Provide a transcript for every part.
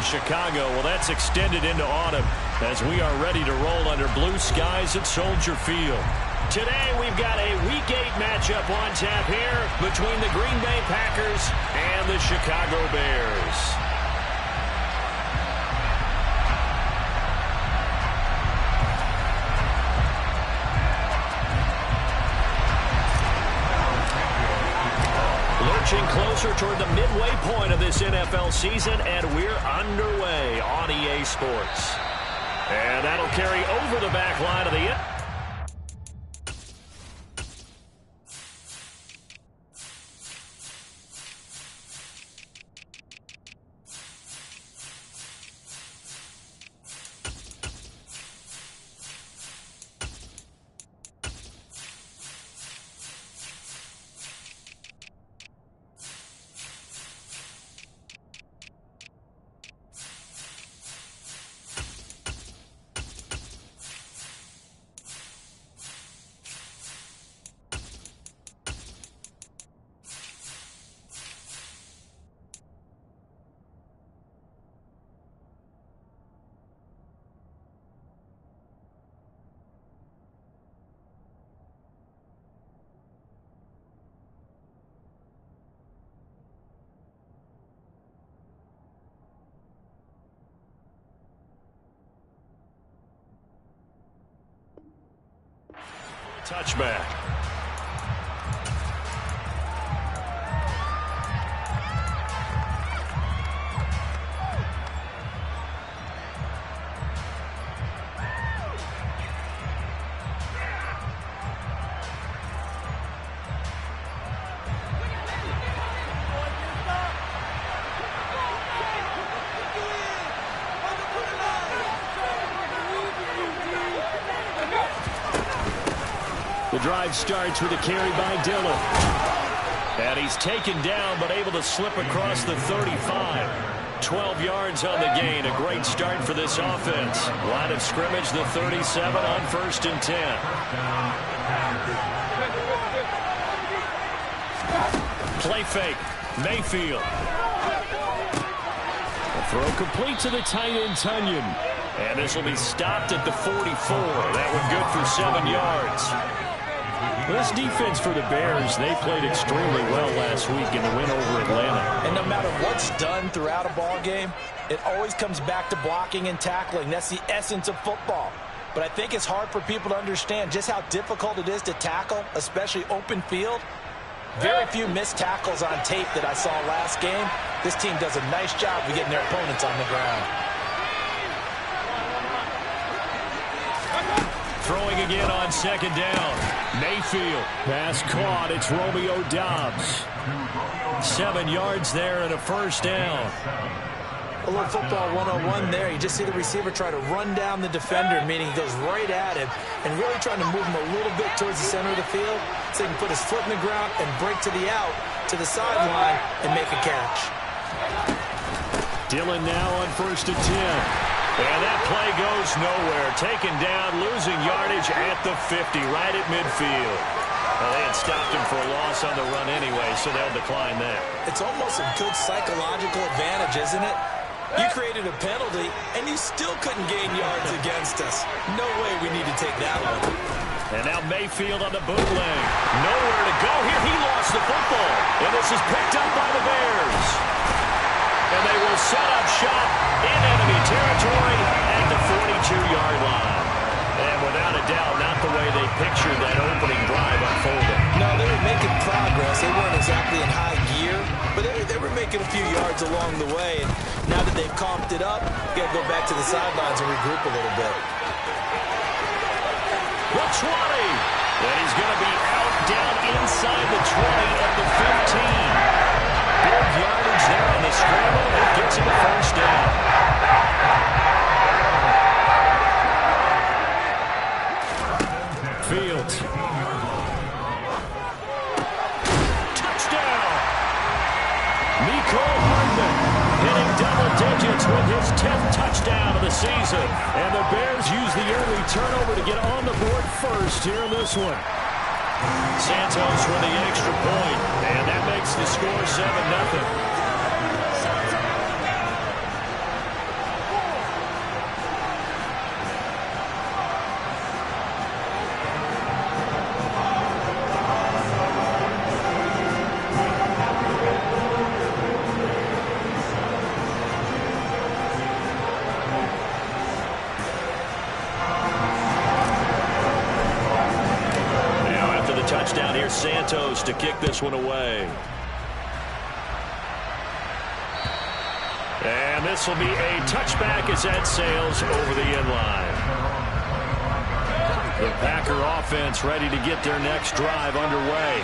Chicago. Well, that's extended into autumn as we are ready to roll under blue skies at Soldier Field. Today, we've got a Week 8 matchup on tap here between the Green Bay Packers and the Chicago Bears. Lurching closer toward the midway point of this NFL season, and we're underway on EA Sports. And that'll carry over the back line of the touchback. The drive starts with a carry by Dillon. And he's taken down but able to slip across the 35. 12 yards on the gain. A great start for this offense. Line of scrimmage, the 37 on 1st and 10. Play fake. Mayfield. A throw complete to the tight end, Tunyon. And this will be stopped at the 44. That one good for 7 yards. This defense for the Bears, they played extremely well last week in the win over Atlanta. And no matter what's done throughout a ball game, it always comes back to blocking and tackling. That's the essence of football. But I think it's hard for people to understand just how difficult it is to tackle, especially open field. Very few missed tackles on tape that I saw last game. This team does a nice job of getting their opponents on the ground. Throwing again on 2nd down. Mayfield. Pass caught. It's Romeo Doubs. 7 yards there and a 1st down. A little football 101 there. You just see the receiver try to run down the defender, meaning he goes right at him and really trying to move him a little bit towards the center of the field so he can put his foot in the ground and break to the out, to the sideline, and make a catch. Dillon now on 1st and 10. And that play goes nowhere. Taken down, losing yardage at the 50, right at midfield. Well, they had stopped him for a loss on the run anyway, so they'll decline that. It's almost a good psychological advantage, isn't it? You created a penalty, and you still couldn't gain yards against us. No way we need to take that one. And now Mayfield on the bootleg. Nowhere to go here. He lost the football. And this is picked up by the Bears. And they will set up shop in enemy territory at the 42-yard line. And without a doubt, not the way they pictured that opening drive unfolding. No, they were making progress. They weren't exactly in high gear, but they were making a few yards along the way. And now that they've comped it up, you got to go back to the sidelines and regroup a little bit. The 20. And he's going to be out down inside the 20 at the 15. Big yardage there on the scramble. It gets him a 1st down. Fields. Touchdown. Mecole Hardman hitting double digits with his 10th touchdown of the season. And the Bears use the early turnover to get on the board first here in this one. Santos with the extra point, and that makes the score 7-0. Santos to kick this one away. And this will be a touchback as that sails over the end line. The Packer offense ready to get their next drive underway.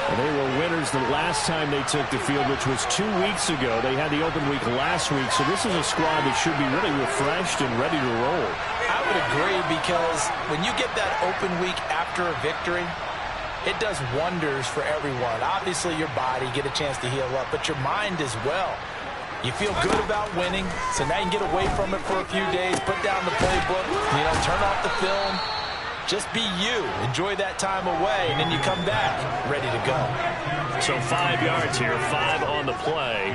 Well, they were winners the last time they took the field, which was 2 weeks ago. They had the open week last week, so this is a squad that should be really refreshed and ready to roll. I would agree, because when you get that open week after a victory, it does wonders for everyone. Obviously, your body, get a chance to heal up, but your mind as well. You feel good about winning, so now you can get away from it for a few days, put down the playbook, turn off the film. Just be you. Enjoy that time away, and then you come back ready to go. So 5 yards here, 5 on the play,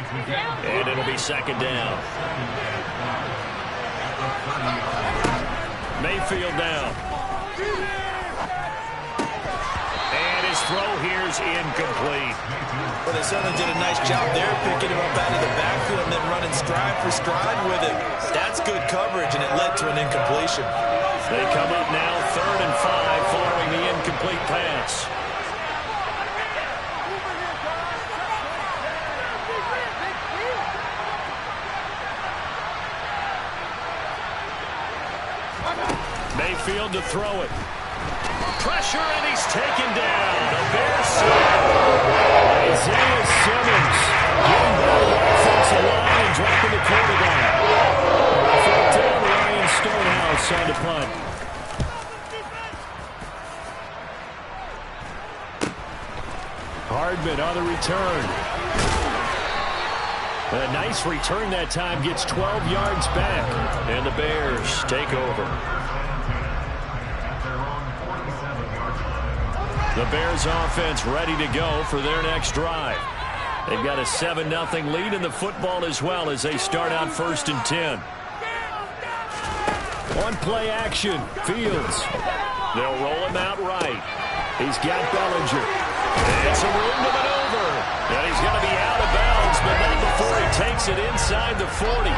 and it'll be second down. Mayfield down. And his throw here's incomplete. Well, they certainly did a nice job there, picking him up out of the backfield and then running stride for stride with it. That's good coverage, and it led to an incompletion. They come up now 3rd and 5 following the incomplete pass. Mayfield to throw it. Pressure, and he's taken down. The Bears Isaiah Simmons getting by the offensive line and dropping the quarterback. Fourth down, Ryan Stonehouse on the punt. Hardman on the return. A nice return that time, gets 12 yards back. And the Bears take over. The Bears offense ready to go for their next drive. They've got a 7-0 lead in the football as well as they start out 1st and 10. On play action, Fields. They'll roll him out right. He's got Bellinger. It's a room to maneuver. And he's going to be out of bounds, but not before he takes it inside the 40.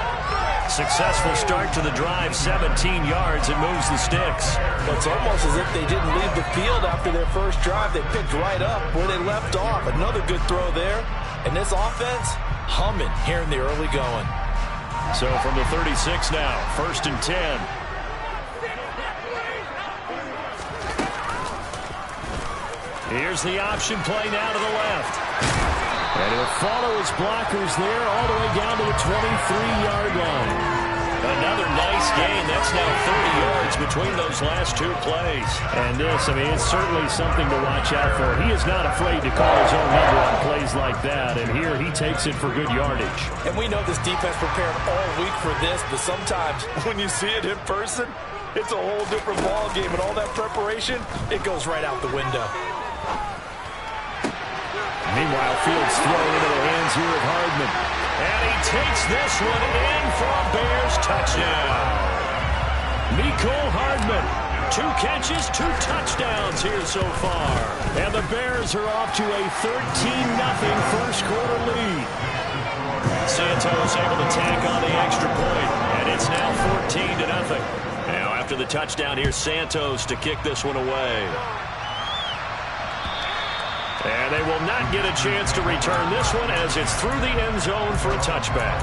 Successful start to the drive, 17 yards, and moves the sticks. Well, it's almost as if they didn't leave the field after their first drive. They picked right up where they left off. Another good throw there. And this offense, humming here in the early going. So from the 36 now, 1st and 10. Here's the option play now to the left. And he'll follow his blockers there all the way down to the 23-yard line. Another nice gain. That's now 30 yards between those last 2 plays. And this, it's certainly something to watch out for. He is not afraid to call his own number on plays like that. And here he takes it for good yardage. And we know this defense prepared all week for this, but sometimes when you see it in person, it's a whole different ball game. And all that preparation, it goes right out the window. Meanwhile, Fields throw into the hands here of Hardman. And he takes this one in for a Bears touchdown. Mecole Hardman. 2 catches, 2 touchdowns here so far. And the Bears are off to a 13-0 first quarter lead. Santos able to tack on the extra point, and it's now 14-0. Now after the touchdown, here's Santos to kick this one away. And they will not get a chance to return this one as it's through the end zone for a touchback.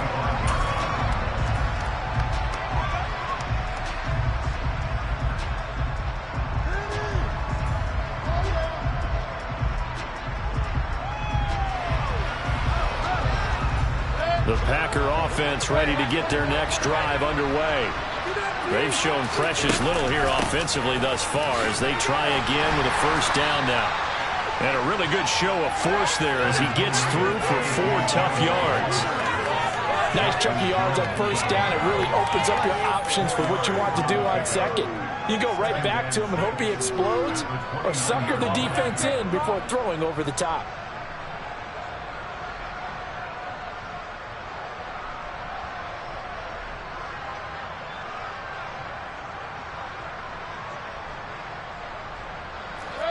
The Packer offense ready to get their next drive underway. They've shown precious little here offensively thus far as they try again with a first down now. And a really good show of force there as he gets through for 4 tough yards. Nice chunk of yards on first down. It really opens up your options for what you want to do on second. You go right back to him and hope he explodes, or sucker the defense in before throwing over the top.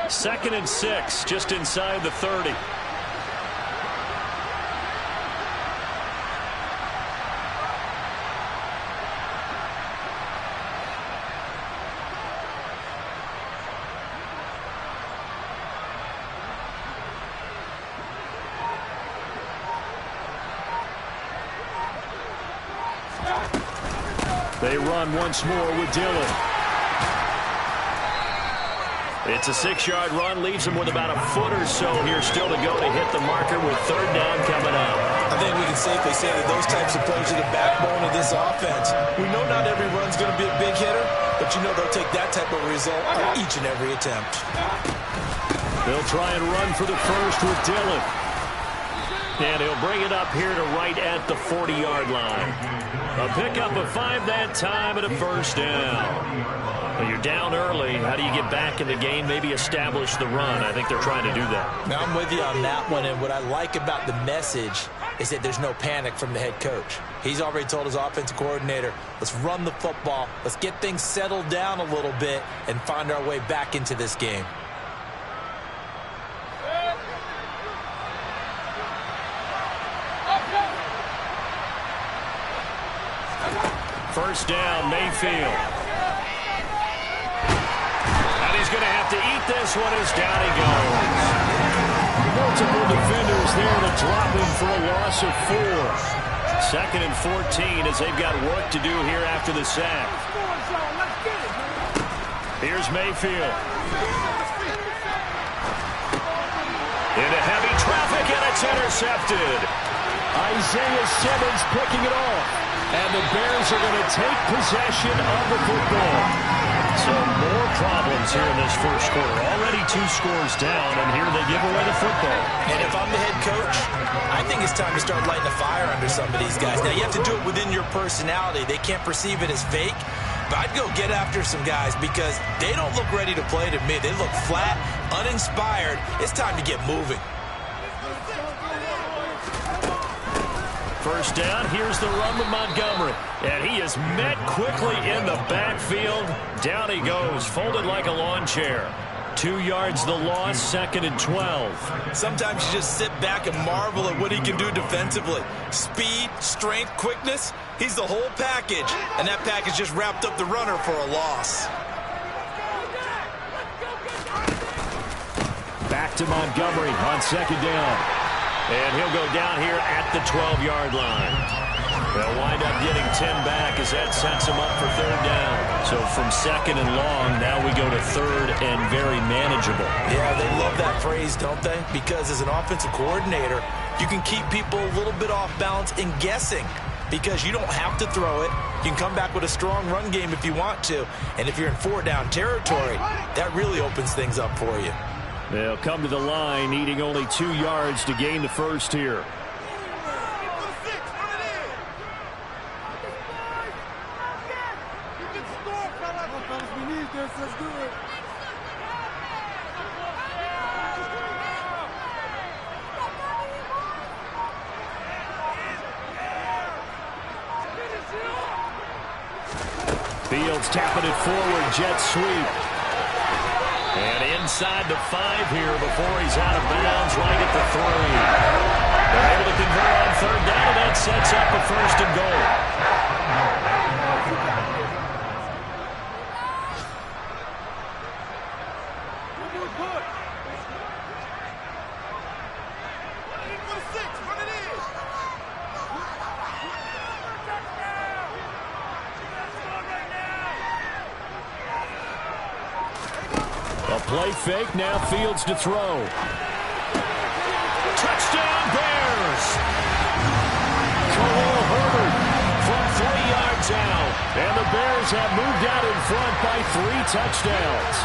Second and 6, just inside the 30. They run once more with Dillon. It's a 6-yard run, leaves them with about a foot or so here still to go to hit the marker with third down coming up. I think we can safely say that those types of plays are the backbone of this offense. We know not every run's going to be a big hitter, but you know they'll take that type of result on each and every attempt. They'll try and run for the first with Dillon. And he'll bring it up here to right at the 40-yard line. A pickup of 5 that time and a first down. Well, you're down early. How do you get back in the game? Maybe establish the run. I think they're trying to do that. Now, I'm with you on that one, and what I like about the message is that there's no panic from the head coach. He's already told his offensive coordinator, let's run the football, let's get things settled down a little bit and find our way back into this game. First down, Mayfield. He's going to have to eat this one as down he goes. Multiple defenders there to drop him for a loss of 4. Second and 14 as they've got work to do here after the sack. Here's Mayfield. Into heavy traffic, and it's intercepted. Isaiah Simmons picking it off. And the Bears are going to take possession of the football. So more problems here in this first quarter. Already 2 scores down, and here they give away the football. And if I'm the head coach, I think it's time to start lighting a fire under some of these guys. Now, you have to do it within your personality. They can't perceive it as fake. But I'd go get after some guys because they don't look ready to play to me. They look flat, uninspired. It's time to get moving. First down, here's the run with Montgomery. And he is met quickly in the backfield. Down he goes, folded like a lawn chair. 2 yards the loss, second and 12. Sometimes you just sit back and marvel at what he can do defensively. Speed, strength, quickness, he's the whole package. And that package just wrapped up the runner for a loss. Back to Montgomery on second down. And he'll go down here at the 12-yard line. They'll wind up getting 10 back as that sets him up for third down. So from second and long, now we go to third and very manageable. Yeah, they love that phrase, don't they? Because as an offensive coordinator, you can keep people a little bit off balance and guessing. Because you don't have to throw it. You can come back with a strong run game if you want to. And if you're in 4-down territory, that really opens things up for you. They'll come to the line, needing only 2 yards to gain the first here. Fields tapping it forward, jet sweep. And inside the 5 here before he's out of bounds, right at the 3. They're able to convert on third down, and that sets up a first and goal. Play fake, now Fields to throw. Touchdown Bears! Khalil Herbert from 3 yards out. And the Bears have moved out in front by 3 touchdowns.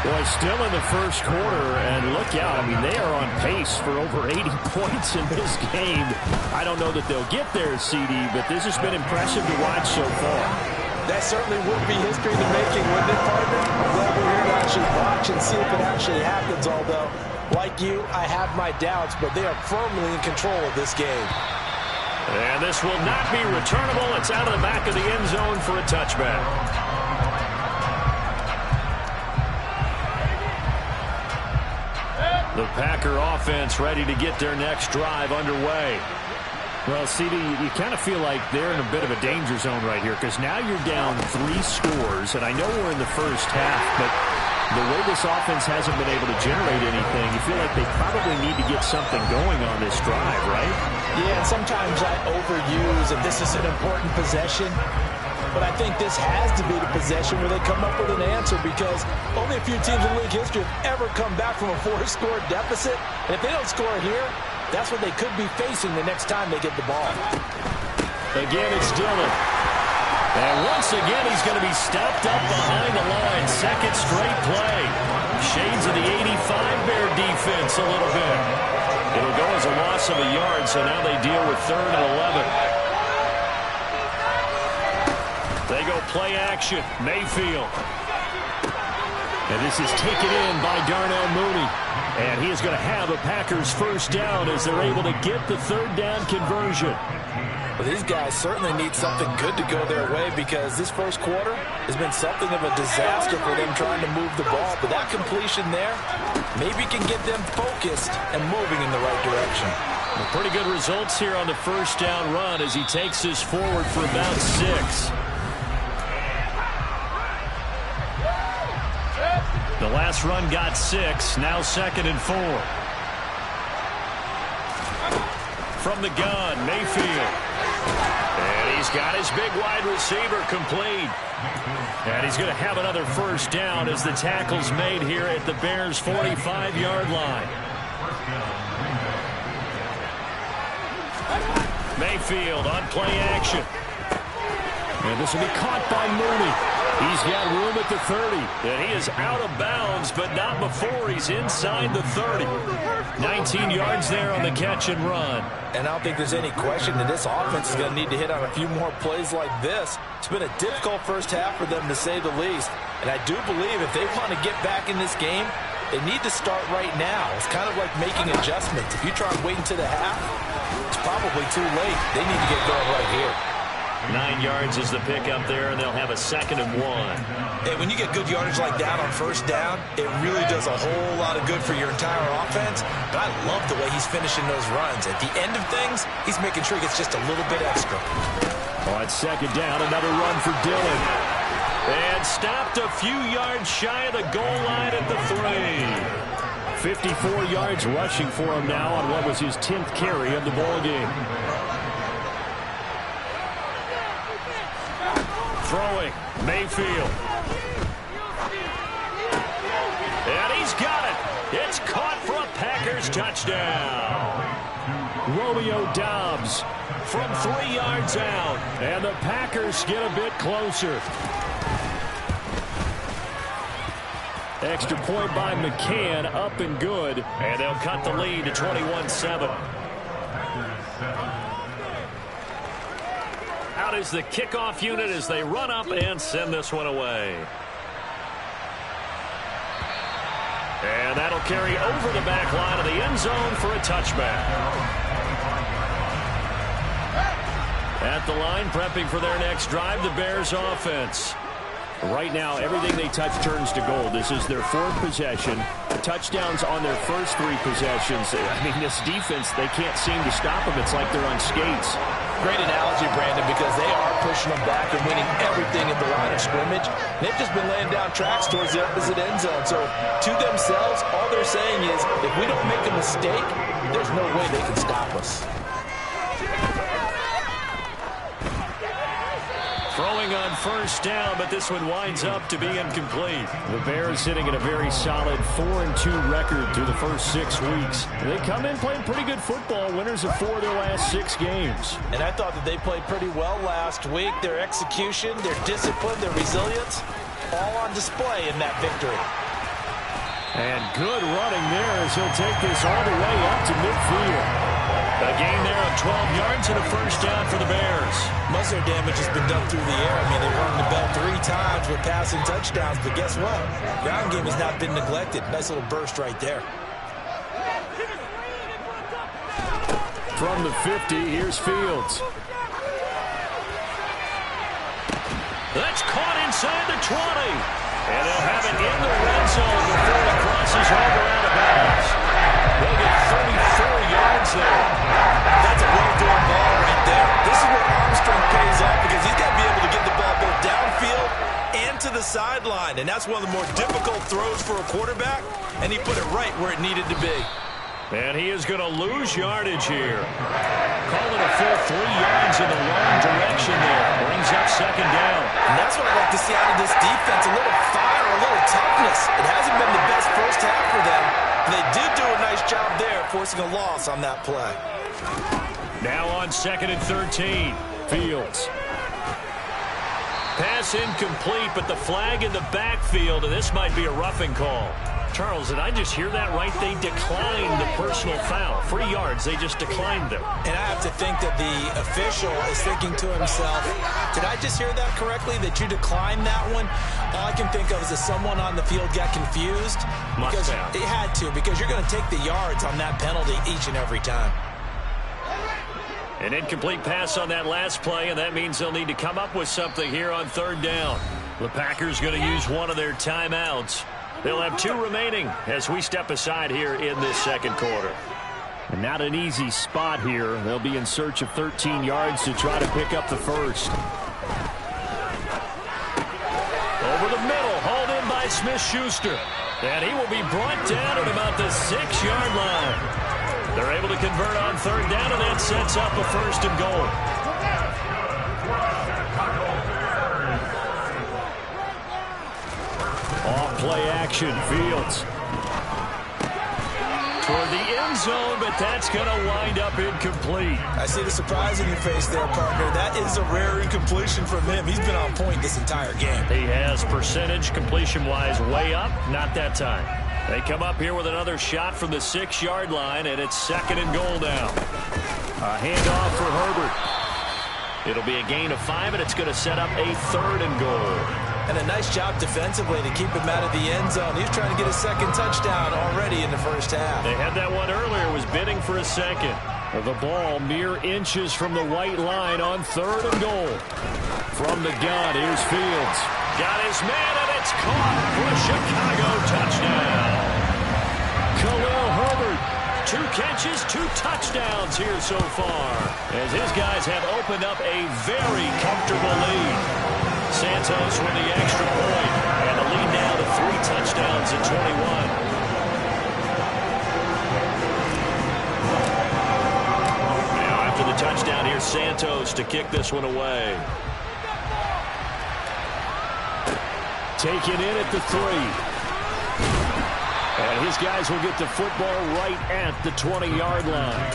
Boy, still in the first quarter, and look out. I mean, they are on pace for over 80 points in this game. I don't know that they'll get there, CD, but this has been impressive to watch so far. That certainly would be history in the making, wouldn't it, partner? I'm glad we're here to actually watch and see if it actually happens, although, like you, I have my doubts, but they are firmly in control of this game. And this will not be returnable. It's out of the back of the end zone for a touchback. The Packer offense ready to get their next drive underway. Well, CD, you kind of feel like they're in a bit of a danger zone right here because now you're down 3 scores, and I know we're in the first half, but the way this offense hasn't been able to generate anything, you feel like they probably need to get something going on this drive, right? Yeah, and sometimes I overuse, and this is an important possession, but I think this has to be the possession where they come up with an answer, because only a few teams in league history have ever come back from a 4-score deficit. And if they don't score here, that's what they could be facing the next time they get the ball. Again, it's Dillon. And once again, he's going to be stopped up behind the line. Second straight play. Shades of the 85 Bear defense a little bit. It'll go as a loss of a yard, so now they deal with 3rd and 11. They go play action. Mayfield. And this is taken in by Darnell Mooney. And he is going to have a Packers first down as they're able to get the 3rd down conversion. Well, these guys certainly need something good to go their way, because this first quarter has been something of a disaster for them trying to move the ball. But that completion there maybe can get them focused and moving in the right direction. Well, pretty good results here on the first down run as he takes this forward for about 6. The last run got 6. Now 2nd and 4. From the gun, Mayfield. And he's got his big wide receiver complete. And he's going to have another first down as the tackle's made here at the Bears' 45-yard line. Mayfield on play action. And this will be caught by Mooney. He's got room at the 30. And he is out of bounds, but not before he's inside the 30. 19 yards there on the catch and run. And I don't think there's any question that this offense is going to need to hit on a few more plays like this. It's been a difficult first half for them, to say the least. And I do believe if they want to get back in this game, they need to start right now. It's kind of like making adjustments. If you try and wait until the half, it's probably too late. They need to get going right here. 9 yards is the pickup there, and they'll have a 2nd and 1. Hey, when you get good yardage like that on first down, it really does a whole lot of good for your entire offense. But I love the way he's finishing those runs. At the end of things, he's making sure he gets just a little bit extra. On 2nd down, another run for Dillon. And stopped a few yards shy of the goal line at the 3. 54 yards rushing for him now on what was his 10th carry of the ball game. Throwing, Mayfield. And he's got it. It's caught for a Packers touchdown. Romeo Doubs from 3 yards out. And the Packers get a bit closer. Extra point by McCann, up and good. And they'll cut the lead to 21-7. Out is the kickoff unit as they run up and send this one away. And that'll carry over the back line of the end zone for a touchback. At the line, prepping for their next drive, the Bears offense. Right now, everything they touch turns to gold. This is their 4th possession. Touchdowns on their first 3 possessions. I mean, this defense, they can't seem to stop them. It's like they're on skates. Great analogy, Brandon, because they are pushing them back and winning everything at the line of scrimmage. They've just been laying down tracks towards the opposite end zone. So, to themselves, all they're saying is, if we don't make a mistake, there's no way they can stop us. Throwing on first down, but this one winds up to be incomplete. The Bears sitting at a very solid 4-2 record through the first 6 weeks. They come in playing pretty good football, winners of 4 of their last 6 games. And I thought that they played pretty well last week. Their execution, their discipline, their resilience, all on display in that victory. And good running there as he'll take this all the way up to midfield. A gain there of 12 yards and a first down for the Bears. Most of their damage has been done through the air. I mean, they've rung the bell 3 times with passing touchdowns, but guess what? Ground game has not been neglected. Nice little burst right there. From the 50, here's Fields. That's caught inside the 20. And they'll have it in the red zone before it crosses over out of bounds. They'll get 34 yards there. That's a well-thrown ball right there. This is where Armstrong pays off, because he's got to be able to get the ball both downfield and to the sideline, and that's one of the more difficult throws for a quarterback, and he put it right where it needed to be. And he is going to lose yardage here. Call it a full 3 yards in the wrong direction there. Brings up second down. And that's what I like to see out of this defense, a little fire, a little toughness. It hasn't been the best first half for them, but they did do a nice job there forcing a loss on that play. Now on 2nd and 13. Fields. Pass incomplete, but the flag in the backfield, and this might be a roughing call. Charles, did I just hear that right? They declined the personal foul. 3 yards, they just declined them. And I have to think that the official is thinking to himself, did I just hear that correctly, that you declined that one? All I can think of is that someone on the field got confused. Because it had to, because you're going to take the yards on that penalty each and every time. An incomplete pass on that last play, and that means they'll need to come up with something here on 3rd down. The Packers going to use one of their timeouts. They'll have 2 remaining as we step aside here in this 2nd quarter. And not an easy spot here. They'll be in search of 13 yards to try to pick up the first. Over the middle, hauled in by Smith-Schuster. And he will be brought down at about the 6-yard line. They're able to convert on 3rd down, and that sets up a 1st and goal. Off play action, Fields. Toward the end zone, but that's going to wind up incomplete. I see the surprise in your face there, partner. That is a rare incompletion from him. He's been on point this entire game. He has percentage completion-wise way up, not that time. They come up here with another shot from the 6-yard line, and it's 2nd and goal now. A handoff for Herbert. It'll be a gain of 5, and it's going to set up a 3rd and goal. And a nice job defensively to keep him out of the end zone. He's trying to get a 2nd touchdown already in the first half. They had that one earlier, was bidding for a 2nd. The ball mere inches from the white line on 3rd and goal. From the gun, here's Fields. Got his man, and it's caught for a Chicago touchdown. Khalil Herbert. 2 catches, 2 touchdowns here so far, as his guys have opened up a very comfortable lead. Santos with the extra point, and the lead now to 3 touchdowns at 21. Now after the touchdown, here's Santos to kick this one away. Taken in at the 3. And his guys will get the football right at the 20-yard line.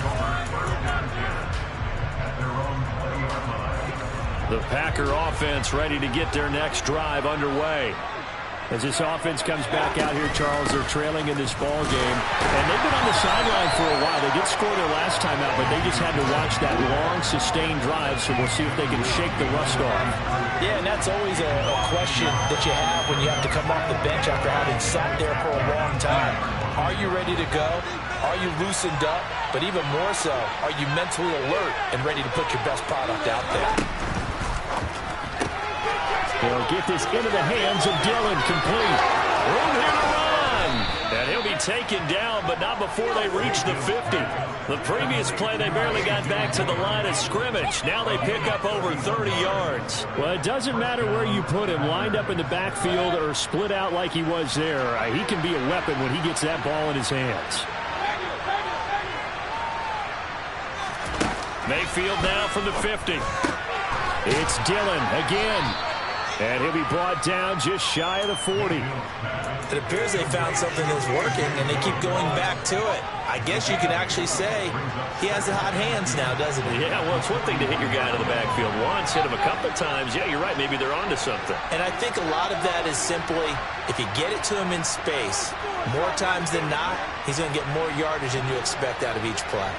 The Packer offense ready to get their next drive underway. As this offense comes back out here, Charles, they're trailing in this ball game. And they've been on the sideline for a while. They did score their last time out, but they just had to watch that long, sustained drive, so we'll see if they can shake the rust off. Yeah, and that's always a question that you have when you have to come off the bench after having sat there for a long time. Are you ready to go? Are you loosened up? But even more so, are you mentally alert and ready to put your best product out there? They'll get this into the hands of Dillon, complete. Room here to run. And he'll be taken down, but not before they reach the 50. The previous play, they barely got back to the line of scrimmage. Now they pick up over 30 yards. Well, it doesn't matter where you put him, lined up in the backfield or split out like he was there. He can be a weapon when he gets that ball in his hands. Mayfield now from the 50. It's Dillon again. And he'll be brought down just shy of the 40. It appears they found something that's working, and they keep going back to it. I guess you could actually say he has the hot hands now, doesn't he? Yeah, well, it's one thing to hit your guy to the backfield once, hit him a couple times. Yeah, you're right. Maybe they're onto something. And I think a lot of that is simply, if you get it to him in space, more times than not, he's going to get more yardage than you expect out of each play.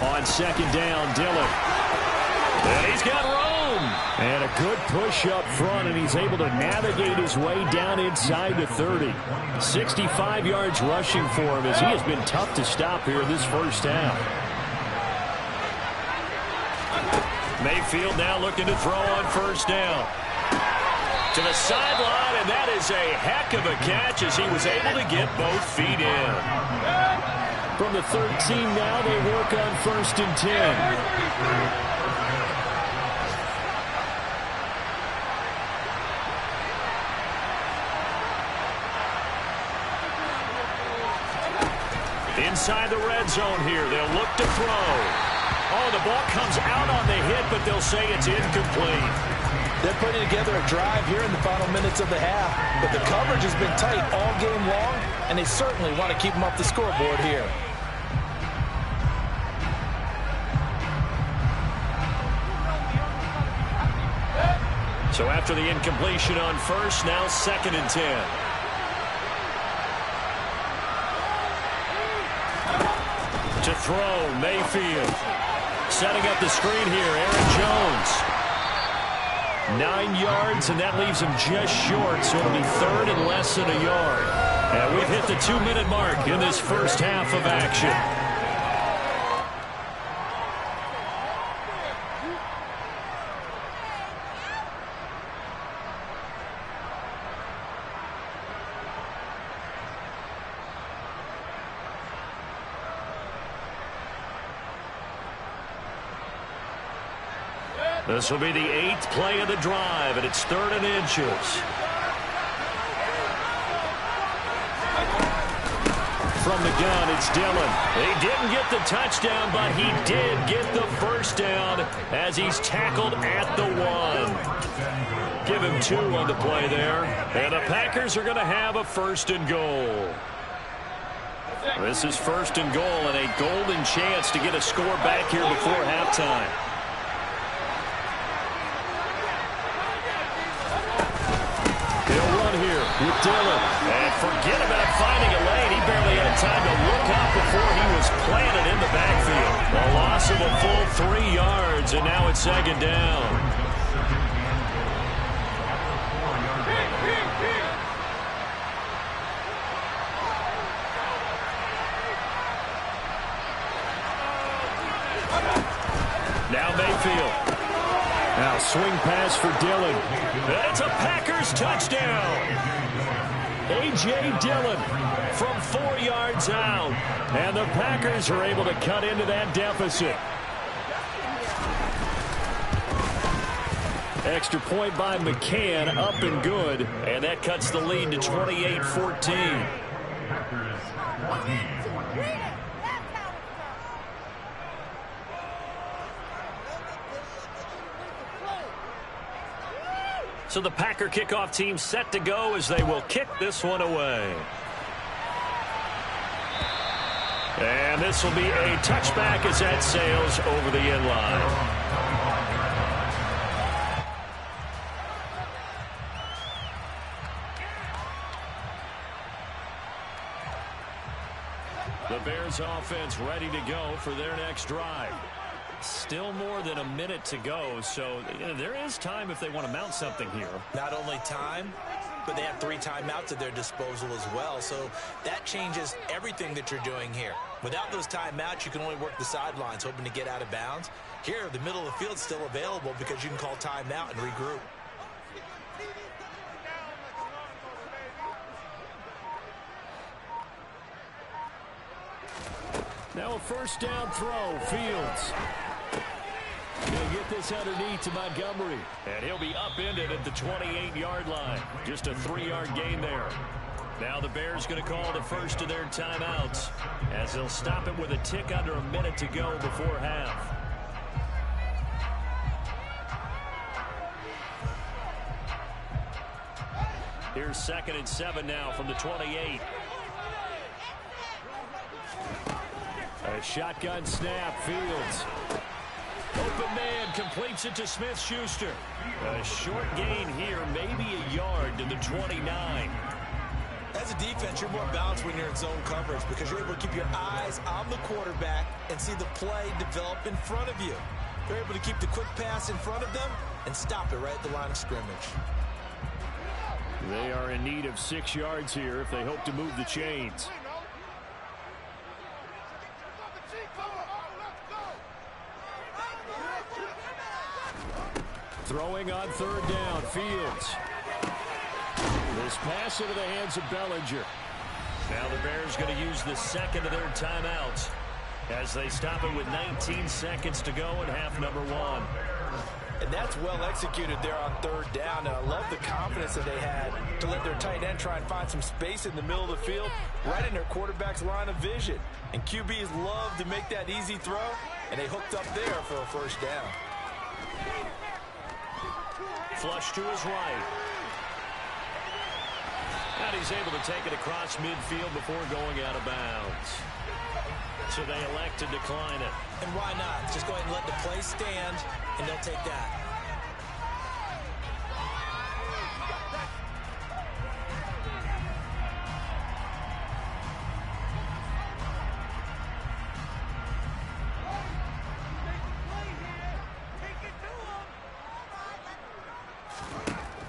On 2nd down, Dillon. And he's got room. And a good push up front, and he's able to navigate his way down inside the 30. 65 yards rushing for him, as he has been tough to stop here in this first half. Mayfield now looking to throw on 1st down. To the sideline, and that is a heck of a catch as he was able to get both feet in. From the 13 now, they work on 1st and 10. inside the red zone here. They'll look to throw. Oh, the ball comes out on the hit, but they'll say it's incomplete. They're putting together a drive here in the final minutes of the half, but the coverage has been tight all game long, and they certainly want to keep them up the scoreboard here. So after the incompletion on first, now 2nd and 10. To throw, Mayfield. Setting up the screen here, Aaron Jones. 9 yards, and that leaves him just short, so it'll be 3rd and less than a yard. And we've hit the 2-minute mark in this first half of action. This will be the 8th play of the drive, and it's 3rd and inches. From the gun, it's Dillon. He didn't get the touchdown, but he did get the first down as he's tackled at the 1. Give him 2 on the play there. And the Packers are going to have a 1st and goal. This is 1st and goal and a golden chance to get a score back here before halftime. With Dillon. And forget about finding a lane. He barely had time to look up before he was planted in the backfield. A loss of a full 3 yards, and now it's 2nd down. Now Mayfield. Now swing pass for Dillon. It's a Packers touchdown. A.J. Dillon from 4 yards out. And the Packers are able to cut into that deficit. Extra point by McCann, up and good. And that cuts the lead to 28-14. So the Packer kickoff team set to go as they will kick this one away. And this will be a touchback as that sails over the end line. The Bears offense ready to go for their next drive. Still more than a minute to go, so there is time if they want to mount something here. Not only time, but they have 3 timeouts at their disposal as well, so that changes everything that you're doing here. Without those timeouts, you can only work the sidelines, hoping to get out of bounds. Here, the middle of the field is still available because you can call timeout and regroup. Now a 1st down throw, Fields. He'll get this underneath to Montgomery. And he'll be upended at the 28-yard line. Just a 3-yard gain there. Now the Bears going to call the first of their timeouts as they'll stop it with a tick under a minute to go before half. Here's 2nd and 7 now from the 28. A shotgun snap, Fields. Open man completes it to Smith-Schuster. A short gain here, maybe a yard to the 29. As a defense, you're more balanced when you're in zone coverage because you're able to keep your eyes on the quarterback and see the play develop in front of you. They're able to keep the quick pass in front of them and stop it right at the line of scrimmage. They are in need of 6 yards here if they hope to move the chains. Throwing on 3rd down, Fields. This pass into the hands of Bellinger. Now the Bears going to use the 2nd of their timeouts as they stop it with 19 seconds to go in half number 1. And that's well executed there on third down. And I love the confidence that they had to let their tight end try and find some space in the middle of the field, right in their quarterback's line of vision. And QBs love to make that easy throw, and they hooked up there for a first down. Flush to his right. And he's able to take it across midfield before going out of bounds. So they elect to decline it. And why not? Just go ahead and let the play stand, and they'll take that.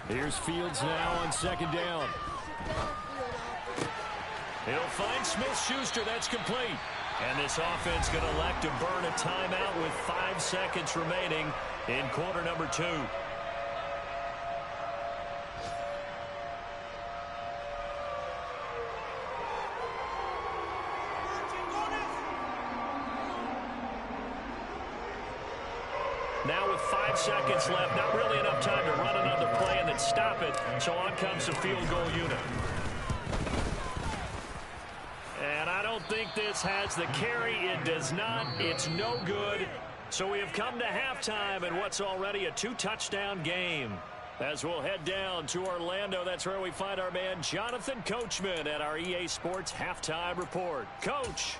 Here's Fields now on second down. He'll find Smith-Schuster. That's complete. And this offense going to elect to burn a timeout with 5 seconds remaining in quarter number 2. Now with 5 seconds left, not really enough time to run another play and then stop it. So on comes the field goal unit. And I don't think this has the carry. It does not. It's no good. So we have come to halftime in what's already a 2-touchdown game. As we'll head down to Orlando, that's where we find our man Jonathan Coachman at our EA Sports Halftime Report. Coach.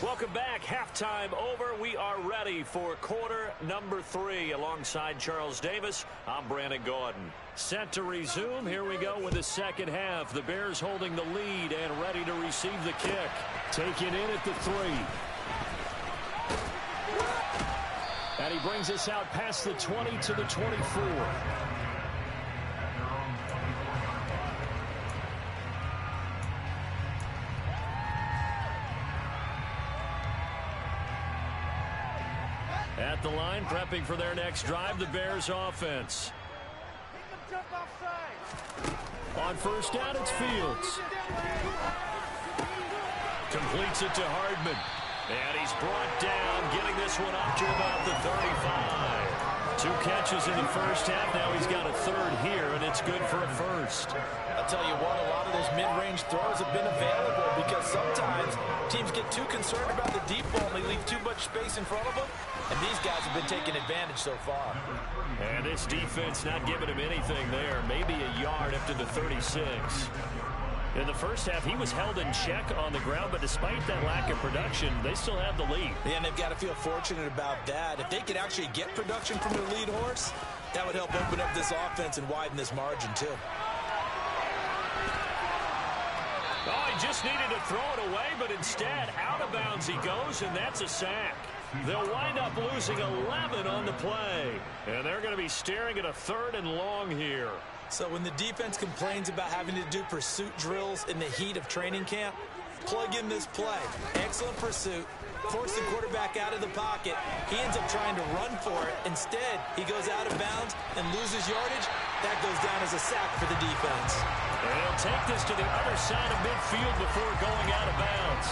Welcome back. Halftime over. We are ready for quarter number 3. Alongside Charles Davis, I'm Brandon Gaudin. Set to resume. Here we go with the second half. The Bears holding the lead and ready to receive the kick. Taken in at the 3. And he brings us out past the 20 to the 24. At the line, prepping for their next drive, the Bears offense. On first down, it's Fields. Completes it to Hardman. And he's brought down, getting this one up to about the 35. 2 catches in the first half. Now he's got a third here, and it's good for a first. I'll tell you what, a lot of those mid-range throws have been available because sometimes teams get too concerned about the deep ball and they leave too much space in front of them. And these guys have been taking advantage so far. And this defense not giving him anything there. Maybe a yard up to the 36. In the first half, he was held in check on the ground, but despite that lack of production, they still have the lead. Yeah, and they've got to feel fortunate about that. If they could actually get production from their lead horse, that would help open up this offense and widen this margin, too. Oh, he just needed to throw it away, but instead, out of bounds he goes, and that's a sack. They'll wind up losing 11 on the play. And they're going to be staring at a 3rd and long here. So when the defense complains about having to do pursuit drills in the heat of training camp, plug in this play. Excellent pursuit. Force the quarterback out of the pocket. He ends up trying to run for it. Instead, he goes out of bounds and loses yardage. That goes down as a sack for the defense. And he'll take this to the other side of midfield before going out of bounds.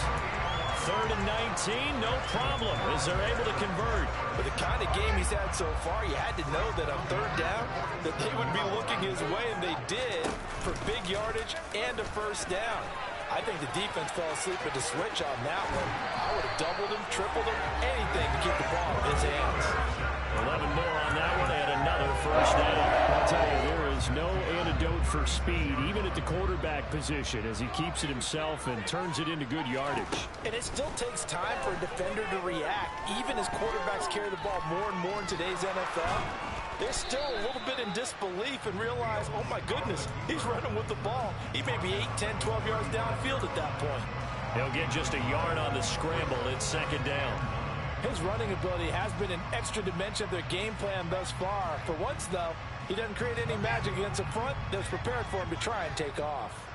3rd and 19, no problem, as they're able to convert. But the kind of game he's had so far, you had to know that on 3rd down, that they would be looking his way, and they did, for big yardage and a first down. I think the defense fell asleep at the switch on that one. I would have doubled him, tripled him, anything to keep the ball in his hands. 11 more on that one, and another first down. I'll tell you, there is no antidote for speed, even at the quarterback position, as he keeps it himself and turns it into good yardage. And it still takes time for a defender to react, even as quarterbacks carry the ball more and more in today's NFL. They're still a little bit in disbelief and realize, oh my goodness, he's running with the ball. He may be 8, 10, 12 yards downfield at that point. He'll get just a yard on the scramble. It's 2nd down. His running ability has been an extra dimension of their game plan thus far. For once, though, he doesn't create any magic against the front that's prepared for him to try and take off.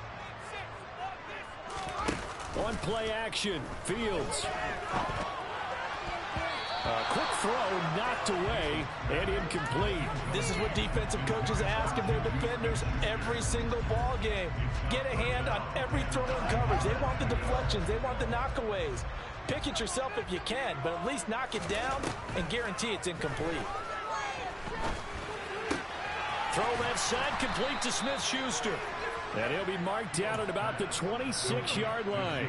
On play action, Fields. Quick throw knocked away and incomplete. This is what defensive coaches ask of their defenders every single ball game. Get a hand on every throw in coverage. They want the deflections. They want the knockaways. Pick it yourself if you can, but at least knock it down and guarantee it's incomplete. Throw left side, complete to Smith-Schuster. And he'll be marked down at about the 26-yard line.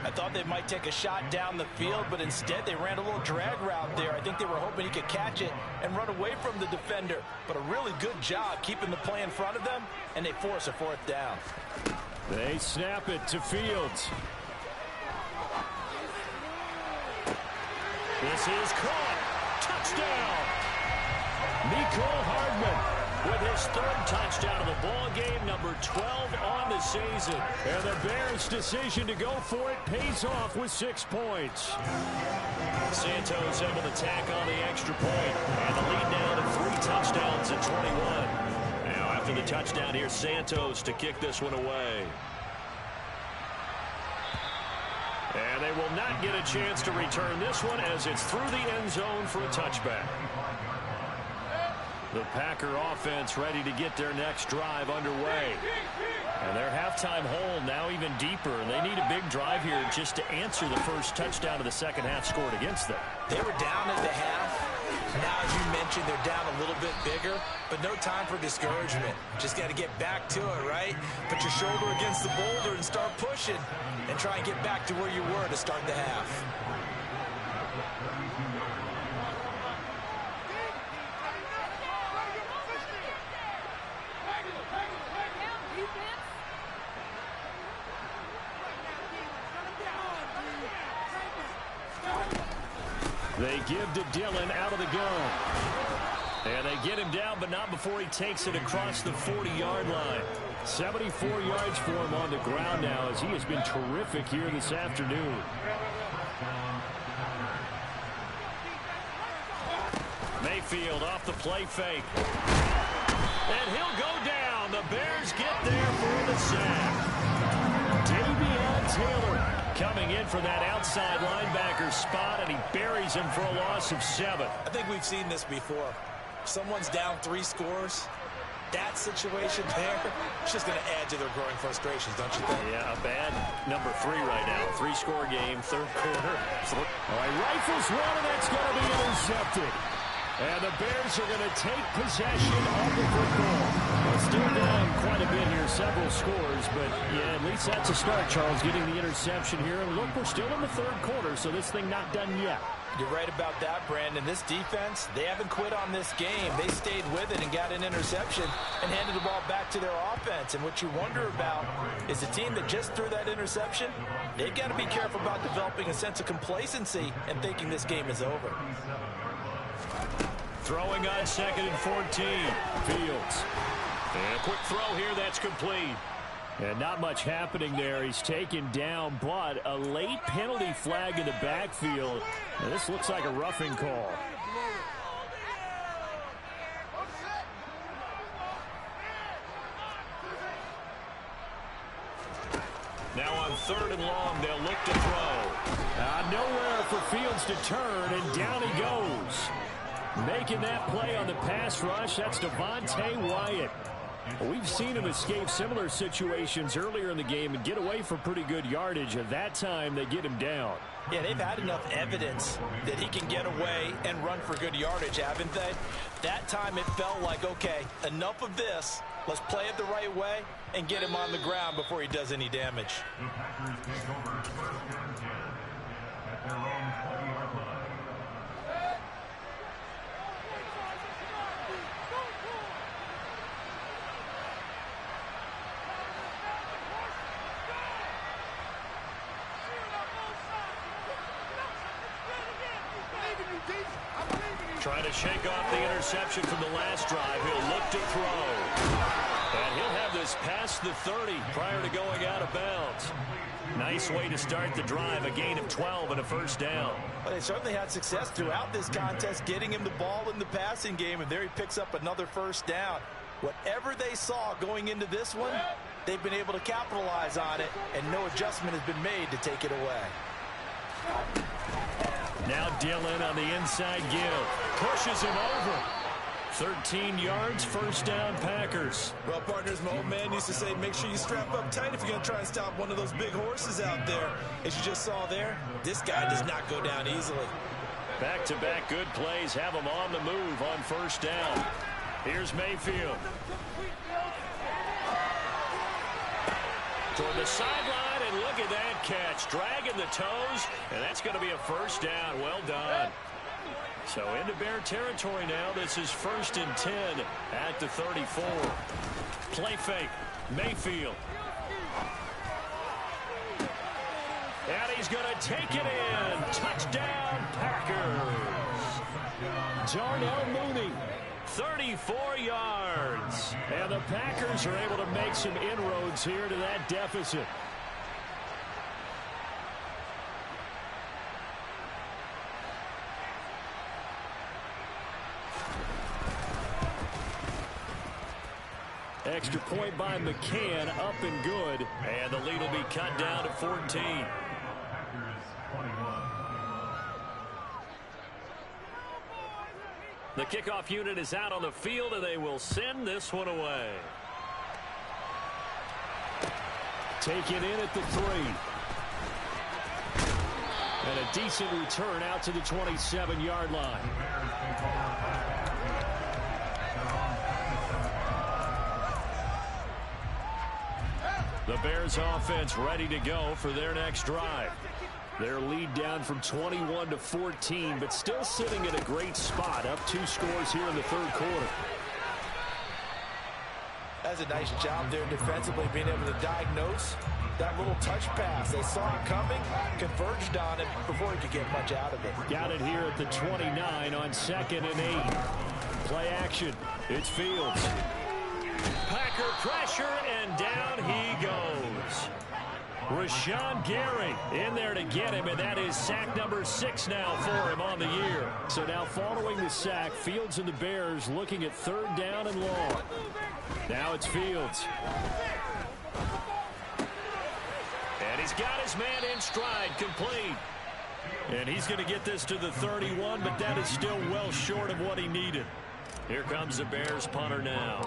I thought they might take a shot down the field, but instead they ran a little drag route there. I think they were hoping he could catch it and run away from the defender. But a really good job keeping the play in front of them, and they force a fourth down. They snap it to Fields. This is caught. Touchdown. Mecole Hardman with his third touchdown of the ball game, number 12 on the season. And the Bears' decision to go for it pays off with 6 points. Santos able to tack on the extra point, and the lead now to 3 touchdowns at 21. Now after the touchdown, here's Santos to kick this one away. And they will not get a chance to return this one as it's through the end zone for a touchback. The Packer offense ready to get their next drive underway. And their halftime hole now even deeper. And they need a big drive here just to answer the first touchdown of the second half scored against them. They were down at the half. Now, as you mentioned, they're down a little bit bigger, but no time for discouragement. Just got to get back to it, right? Put your shoulder against the boulder and start pushing and try and get back to where you were to start the half. They give to Dillon out of the gun. And they get him down, but not before he takes it across the 40-yard line. 74 yards for him on the ground now as he has been terrific here this afternoon. Mayfield off the play fake. And he'll go down. The Bears get there for the sack. Davion Taylor coming in for that outside linebacker spot, and he buries him for a loss of 7. I think we've seen this before. Someone's down 3 scores. That situation there, it's just going to add to their growing frustrations, don't you think? Yeah, a bad number 3 right now. 3-score game, third quarter. All right, rifles one, and that's going to be intercepted. And the Bears are going to take possession of the football. Well, still down quite a bit here, several scores, but yeah, at least that's a start, Charles, getting the interception here. And look, we're still in the third quarter, so this thing not done yet. You're right about that, Brandon. This defense, they haven't quit on this game. They stayed with it and got an interception and handed the ball back to their offense. And what you wonder about is a team that just threw that interception, they've got to be careful about developing a sense of complacency and thinking this game is over. Throwing on 2nd and 14. Fields. And a quick throw here that's complete. And not much happening there. He's taken down, but a late penalty flag in the backfield. Now, this looks like a roughing call. Now on 3rd and long, they'll look to throw. Nowhere for Fields to turn, and down he goes. Making that play on the pass rush, that's Devontae Wyatt. We've seen him escape similar situations earlier in the game and get away for pretty good yardage. At that time, they get him down. Yeah, they've had enough evidence that he can get away and run for good yardage, haven't they? That time it felt like, okay, enough of this. Let's play it the right way and get him on the ground before he does any damage. Trying to shake off the interception from the last drive. He'll look to throw. And he'll have this past the 30 prior to going out of bounds. Nice way to start the drive. A gain of 12 and a first down. Well, they certainly had success throughout this contest, getting him the ball in the passing game, and there he picks up another first down. Whatever they saw going into this one, they've been able to capitalize on it, and no adjustment has been made to take it away. Now Dillon on the inside give. Pushes him over. 13 yards, first down, Packers. Well, partners, my old man used to say, make sure you strap up tight if you're going to try and stop one of those big horses out there. As you just saw there, this guy does not go down easily. Back-to-back good plays have him on the move on first down. Here's Mayfield. Toward the sideline, and look at that catch. Dragging the toes, and that's going to be a first down. Well done. So into Bear territory now. This is 1st and 10 at the 34. Play fake. Mayfield. And he's going to take it in. Touchdown, Packers. Darnell Mooney, 34 yards. And the Packers are able to make some inroads here to that deficit. Extra point by McCann, up and good. And the lead will be cut down to 14. The kickoff unit is out on the field, and they will send this one away. Taken in at the 3. And a decent return out to the 27-yard line. The Bears offense ready to go for their next drive. Their lead down from 21 to 14, but still sitting in a great spot, up 2 scores here in the third quarter. That's a nice job there defensively, being able to diagnose that little touch pass. They saw it coming, converged on it before he could get much out of it. Got it here at the 29 on 2nd and 8. Play action. It's Fields. Packer pressure, and down he goes. Rashawn Gary in there to get him, and that is sack number 6 now for him on the year. So now following the sack, Fields and the Bears looking at 3rd down and long. Now it's Fields. And he's got his man in stride, complete. And he's going to get this to the 31, but that is still well short of what he needed. Here comes the Bears punter now,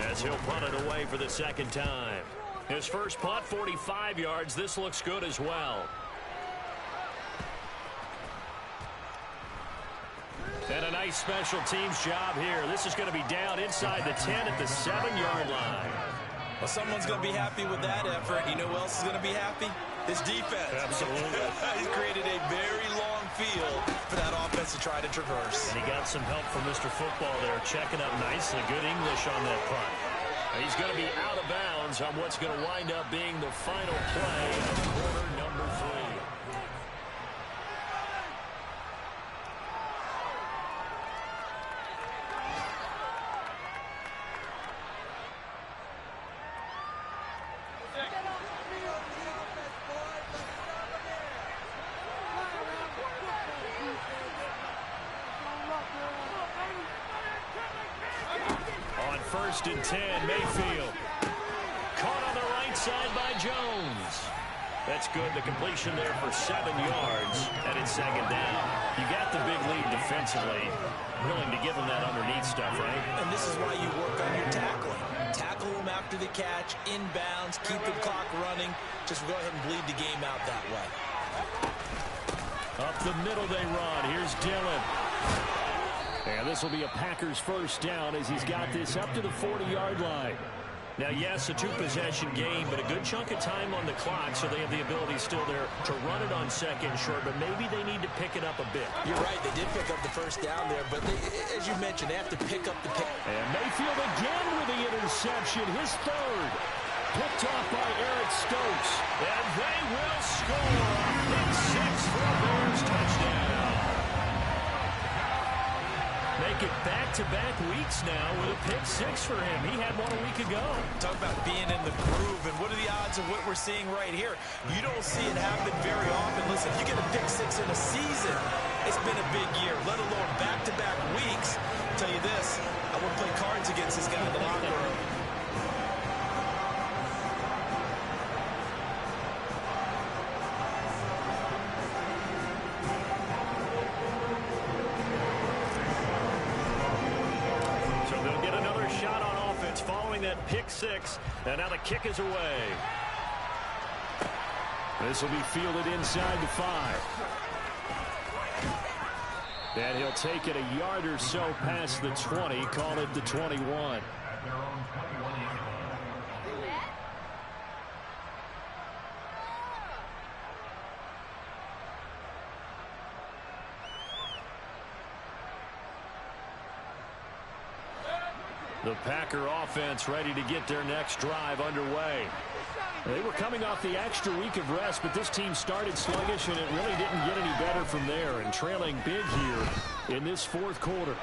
as he'll punt it away for the 2nd time. His first punt, 45 yards. This looks good as well. And a nice special teams job here. This is going to be down inside the 10 at the 7-yard line. Well, someone's going to be happy with that effort. You know who else is going to be happy? His defense. Absolutely. He's created a very long field for that offense to try to traverse. And he got some help from Mr. Football there, checking up nicely. Good English on that punt. And he's going to be out of bounds on what's going to wind up being the final play of quarter number 3. On 1st and 10, Mayfield. Caught on the right side by Jones. That's good. The completion there for 7 yards. And it's 2nd down. You got the big lead defensively. Willing to give him that underneath stuff, right? And this is why you work on your tackling. Tackle him after the catch, inbounds, keep the clock running. Just go ahead and bleed the game out that way. Up the middle they run. Here's Dillon. And this will be a Packers first down as he's got this up to the 40-yard line. Now, yes, a 2-possession game, but a good chunk of time on the clock, so they have the ability still there to run it on 2nd and short, but maybe they need to pick it up a bit. You're right. They did pick up the first down there, but they, as you mentioned, they have to pick up the pick. And Mayfield again with the interception, his 3rd. Picked off by Eric Stokes. And they will score. Pick 6 for a Bears touchdown. Make it back-to-back weeks now with a pick 6 for him. He had one a week ago. Talk about being in the groove, and what are the odds of what we're seeing right here? You don't see it happen very often. Listen, if you get a pick 6 in a season, it's been a big year, let alone back-to-back weeks. I'll tell you this, I wouldn't play cards against this guy in the locker room. that pick six, and now the kick is away. This will be fielded inside the 5. And he'll take it a yard or so past the 20, call it the 21. The Packer offense ready to get their next drive underway. They were coming off the extra week of rest, but this team started sluggish, and it really didn't get any better from there, and trailing big here in this fourth quarter.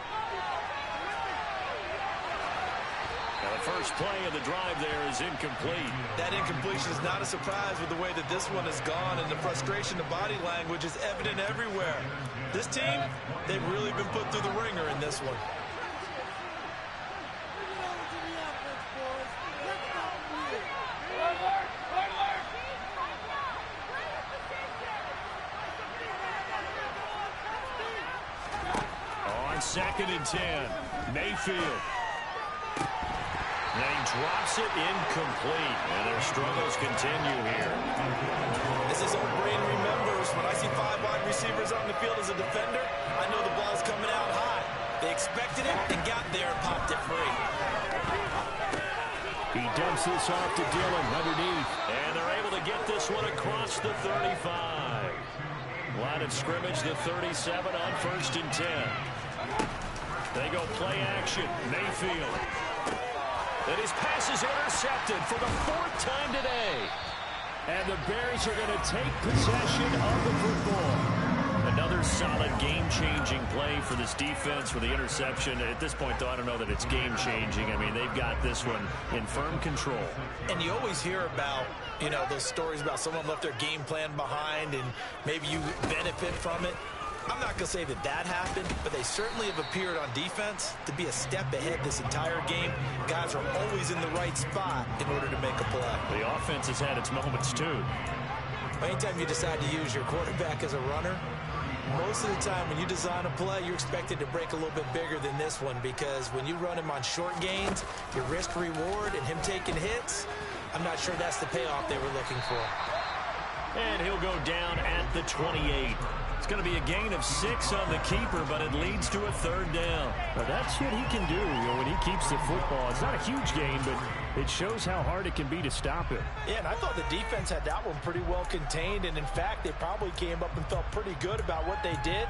Now the first play of the drive there is incomplete. That incompletion is not a surprise with the way that this one has gone, and the frustration, the body language is evident everywhere. This team, they've really been put through the ringer in this one. Second and 10. Mayfield. And he drops it incomplete. And their struggles continue here. As his old brain remembers, when I see 5 wide receivers on the field as a defender, I know the ball's coming out high. They expected it and got there and popped it free. He dumps this off to Dillon underneath. And they're able to get this one across the 35. Line of scrimmage, the 37 on 1st and 10. They go play action. Mayfield. And his pass is intercepted for the 4th time today. And the Bears are going to take possession of the football. Another solid game-changing play for this defense for the interception. At this point, though, I don't know that it's game-changing. I mean, they've got this one in firm control. And you always hear about, you know, those stories about someone left their game plan behind and maybe you benefit from it. I'm not going to say that that happened, but they certainly have appeared on defense to be a step ahead this entire game. Guys are always in the right spot in order to make a play. The offense has had its moments, too. Anytime you decide to use your quarterback as a runner, most of the time when you design a play, you're expected to break a little bit bigger than this one, because when you run him on short gains, your risk-reward and him taking hits, I'm not sure that's the payoff they were looking for. And he'll go down at the 28. It's going to be a gain of 6 on the keeper, but it leads to a 3rd down. Now that's what he can do, when he keeps the football. It's not a huge gain, but it shows how hard it can be to stop it. Yeah, and I thought the defense had that one pretty well contained, and in fact, they probably came up and felt pretty good about what they did.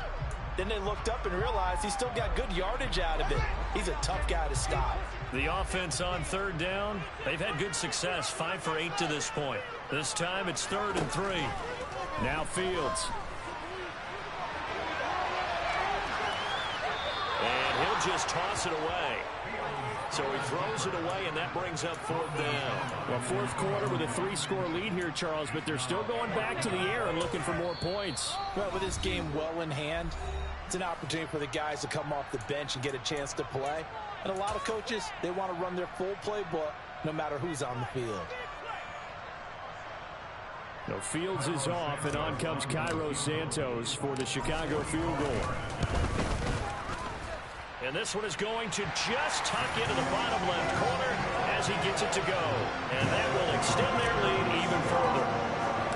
Then they looked up and realized he still got good yardage out of it. He's a tough guy to stop. The offense on 3rd down, they've had good success, 5 for 8 to this point. This time it's 3rd and 3. Now Fields. And he'll just toss it away. So he throws it away, and that brings up 4th down. Well, 4th quarter with a 3-score lead here, Charles, but they're still going back to the air and looking for more points. Well, with this game well in hand, it's an opportunity for the guys to come off the bench and get a chance to play. And a lot of coaches, they want to run their full playbook no matter who's on the field. No, Fields is off, and on comes Cairo Santos for the Chicago field goal. And this one is going to just tuck into the bottom left corner as he gets it to go. And that will extend their lead even further.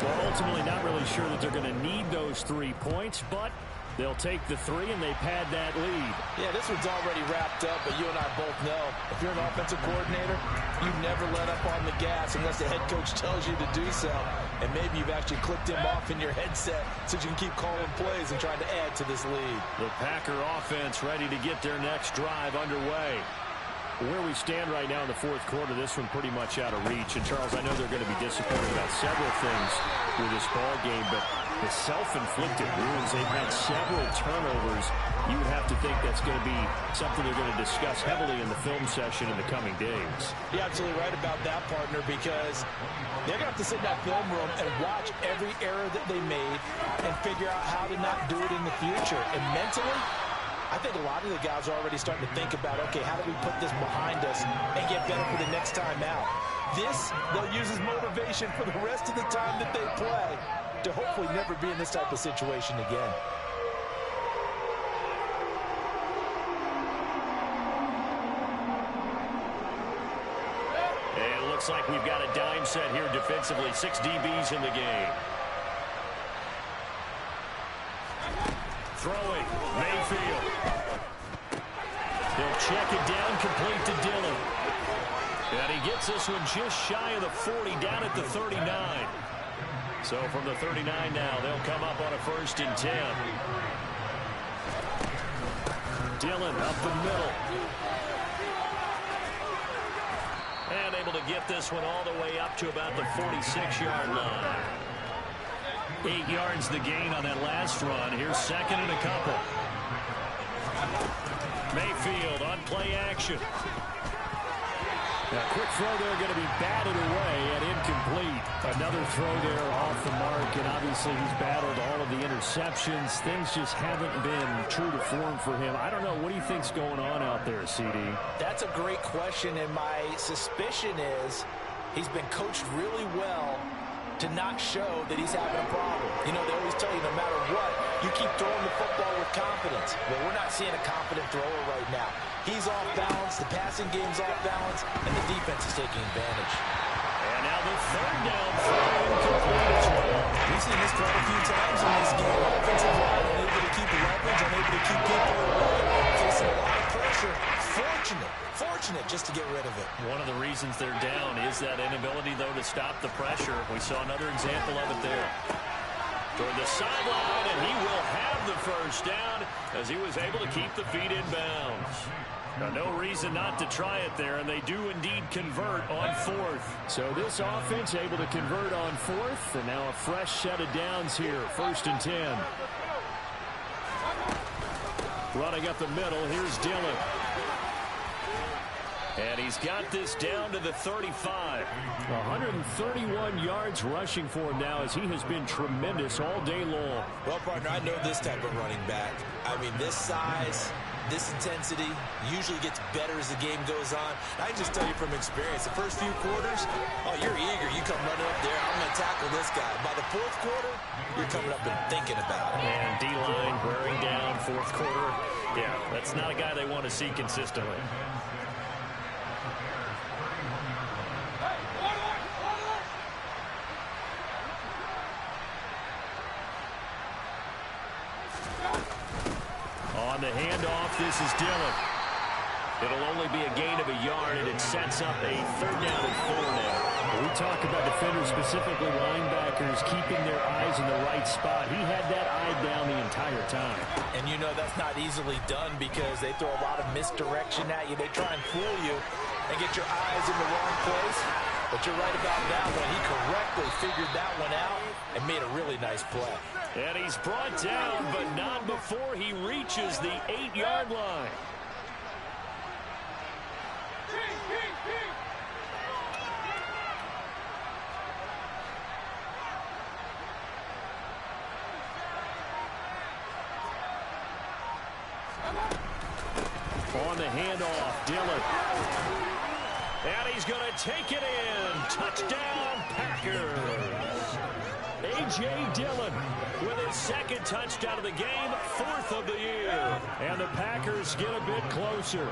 Well, ultimately not really sure that they're going to need those 3 points, but they'll take the 3 and they pad that lead. Yeah, this one's already wrapped up, but you and I both know if you're an offensive coordinator, you never let up on the gas unless the head coach tells you to do so. And maybe you've actually clicked him off in your headset so you can keep calling plays and trying to add to this lead. The Packer offense ready to get their next drive underway. Where we stand right now in the 4th quarter, this one pretty much out of reach. And, Charles, I know they're going to be disappointed about several things with this ball game, but the self-inflicted wounds, they've had several turnovers. You would have to think that's going to be something they're going to discuss heavily in the film session in the coming days. You're absolutely right about that, partner, because they're going to have to sit in that film room and watch every error that they made and figure out how to not do it in the future. And mentally, I think a lot of the guys are already starting to think about, okay, how do we put this behind us and get better for the next time out? This, they'll use as motivation for the rest of the time that they play to hopefully never be in this type of situation again. looks like we've got a dime set here defensively. 6 DBs in the game. Throwing, Mayfield. He'll check it down, complete to Dillon. And he gets this one just shy of the 40, down at the 39. So from the 39 now, they'll come up on a 1st and 10. Dillon up the middle. And able to get this one all the way up to about the 46-yard line. 8 yards the gain on that last run. Here's 2nd and a couple. Mayfield on play action. Now, quick throw there going to be batted away and incomplete. Another throw there off the mark, and obviously he's battled all of the interceptions. Things just haven't been true to form for him. I don't know. What do you think's going on out there, CD? That's a great question, and my suspicion is he's been coached really well to not show that he's having a problem. You know, they always tell you no matter what, you keep throwing the football with confidence. Well, we're not seeing a confident thrower right now. He's off balance, the passing game's off balance, and the defense is taking advantage. And now the 3rd down throw incomplete as well. We've seen this quite a few times in this game. Offensive line unable to keep leverage, unable to keep people away, facing a lot of pressure. Fortunate just to get rid of it. One of the reasons they're down is that inability, though, to stop the pressure. We saw another example of it there. Toward the sideline, and he will have the 1st down as he was able to keep the feet in bounds. Now, no reason not to try it there, and they do indeed convert on 4th. So this offense able to convert on 4th, and now a fresh set of downs here. 1st and 10. Running up the middle, here's Dillon. And he's got this down to the 35. 131 yards rushing for him now as he has been tremendous all day long. Well, partner, I know this type of running back. I mean, this size, this intensity usually gets better as the game goes on. I can just tell you from experience, the first few quarters, oh, you're eager. You come running up there, I'm going to tackle this guy. By the 4th quarter, you're coming up and thinking about it. And D-line wearing down 4th quarter. Yeah, that's not a guy they want to see consistently. On the handoff, this is Dillon. It'll only be a gain of a yard, and it sets up a 3rd down and 4 now. We talk about defenders, specifically linebackers, keeping their eyes in the right spot. He had that eye down the entire time. And you know that's not easily done because they throw a lot of misdirection at you. They try and fool you and get your eyes in the wrong place. But you're right about that one. He correctly figured that one out and made a really nice play. And he's brought down, but not before he reaches the 8-yard line. On the handoff, Dillon. And he's going to take it in. Touchdown, Packers. A.J. Dillon with his 2nd touchdown of the game, 4th of the year. And the Packers get a bit closer.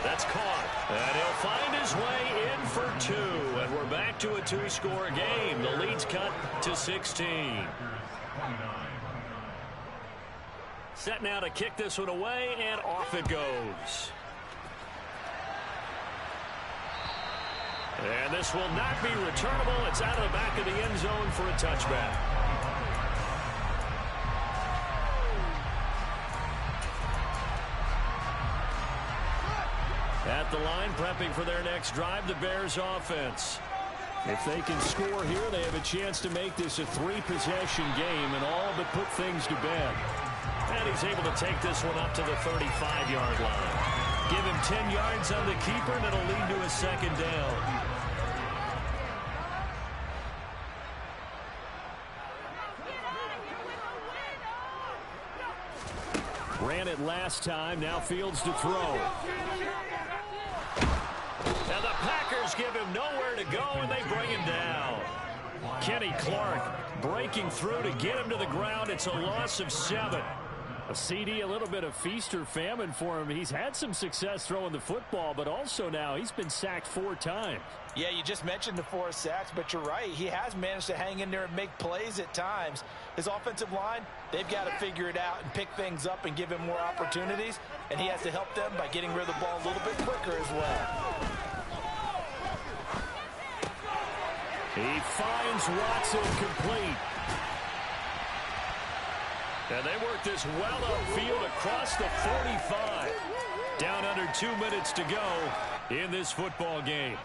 That's caught. And he'll find his way in for 2. And we're back to a 2-score game. The lead's cut to 16. Set now to kick this one away, and off it goes. And this will not be returnable. It's out of the back of the end zone for a touchback. At the line, prepping for their next drive, the Bears offense. If they can score here, they have a chance to make this a 3-possession game and all but put things to bed. And he's able to take this one up to the 35-yard line. Give him 10 yards on the keeper, and it'll lead to a 2nd down. Ran it last time. Now Fields to throw. And the Packers give him nowhere to go, and they bring him down. Kenny Clark breaking through to get him to the ground. It's a loss of 7. A CD, a little bit of feast or famine for him. He's had some success throwing the football, but also now he's been sacked 4 times. Yeah, you just mentioned the 4 sacks, but you're right. He has managed to hang in there and make plays at times. His offensive line, they've got to figure it out and pick things up and give him more opportunities, and he has to help them by getting rid of the ball a little bit quicker as well. He finds Watson complete. And they work this well upfield across the 45. Down under 2 minutes to go in this football game.